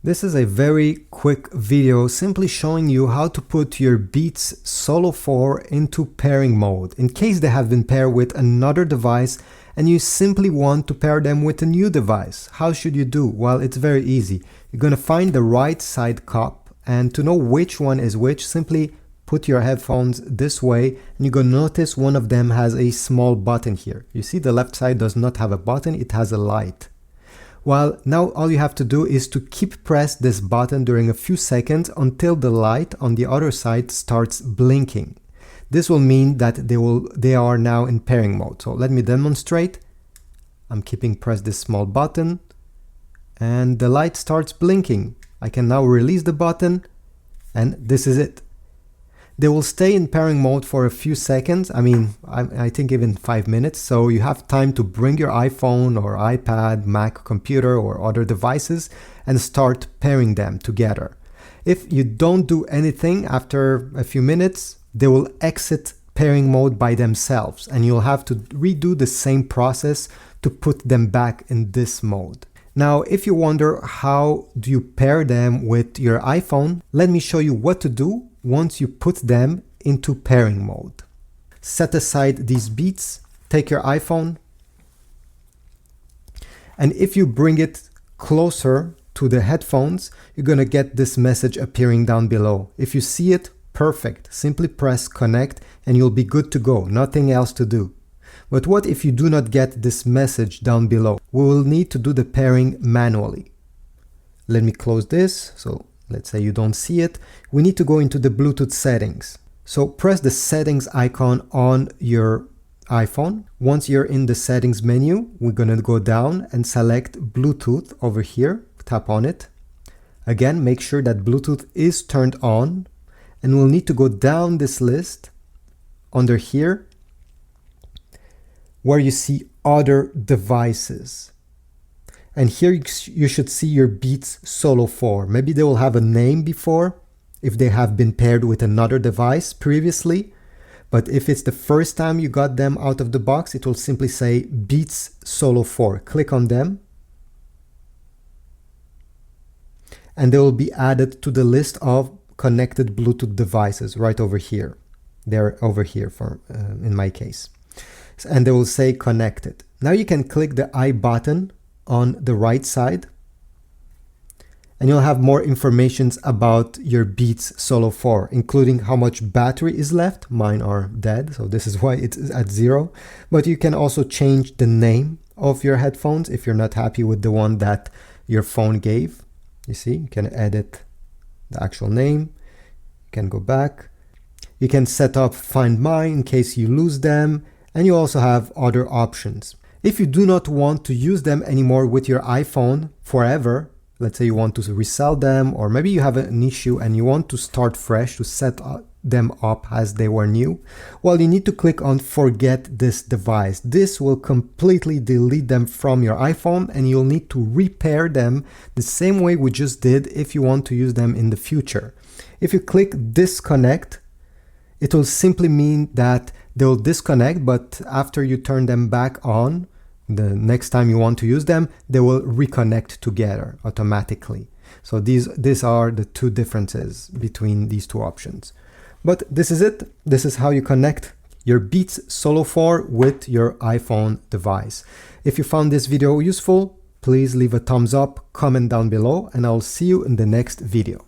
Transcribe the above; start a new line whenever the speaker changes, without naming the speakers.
This is a very quick video simply showing you how to put your Beats Solo 4 into pairing mode in case they have been paired with another device and you simply want to pair them with a new device. How should you do? Well, it's very easy. You're going to find the right side cup, and to know which one is which, simply put your headphones this way and you're going to notice one of them has a small button here. You see the left side does not have a button, it has a light. Well, now all you have to do is to keep press this button during a few seconds until the light on the other side starts blinking. This will mean that they are now in pairing mode. So let me demonstrate. I'm keeping pressed this small button and the light starts blinking. I can now release the button and this is it. They will stay in pairing mode for a few seconds. I think even 5 minutes. So you have time to bring your iPhone or iPad, Mac computer or other devices and start pairing them together. If you don't do anything after a few minutes, they will exit pairing mode by themselves and you'll have to redo the same process to put them back in this mode. Now, if you wonder how do you pair them with your iPhone, let me show you what to do once you put them into pairing mode. Set aside these Beats, take your iPhone, and if you bring it closer to the headphones, you're going to get this message appearing down below. If you see it, perfect. Simply press connect and you'll be good to go. Nothing else to do. But what if you do not get this message down below? We will need to do the pairing manually. Let me close this. So let's say you don't see it. We need to go into the Bluetooth settings. So press the settings icon on your iPhone. Once you're in the settings menu, we're going to go down and select Bluetooth over here. Tap on it. Again, make sure that Bluetooth is turned on. And we'll need to go down this list under here where you see other devices. And here you should see your Beats Solo 4. Maybe they will have a name before if they have been paired with another device previously. But if it's the first time you got them out of the box, it will simply say Beats Solo 4. Click on them. And they will be added to the list of connected Bluetooth devices right over here. They're over here for in my case. And they will say connected. Now you can click the I button on the right side and you'll have more information about your Beats Solo 4, including how much battery is left. Mine are dead, so this is why it's at 0. But you can also change the name of your headphones if you're not happy with the one that your phone gave. You see, you can edit the actual name. You can go back. You can set up Find My in case you lose them, and you also have other options. If you do not want to use them anymore with your iPhone forever, let's say you want to resell them, or maybe you have an issue and you want to start fresh to set them up as they were new, well, you need to click on Forget this device. This will completely delete them from your iPhone and you'll need to repair them the same way we just did if you want to use them in the future. If you click Disconnect, it will simply mean that they'll disconnect, but after you turn them back on, the next time you want to use them, they will reconnect together automatically. So these are the two differences between these two options. But this is it. This is how you connect your Beats Solo 4 with your iPhone device. If you found this video useful, please leave a thumbs up, comment down below, and I'll see you in the next video.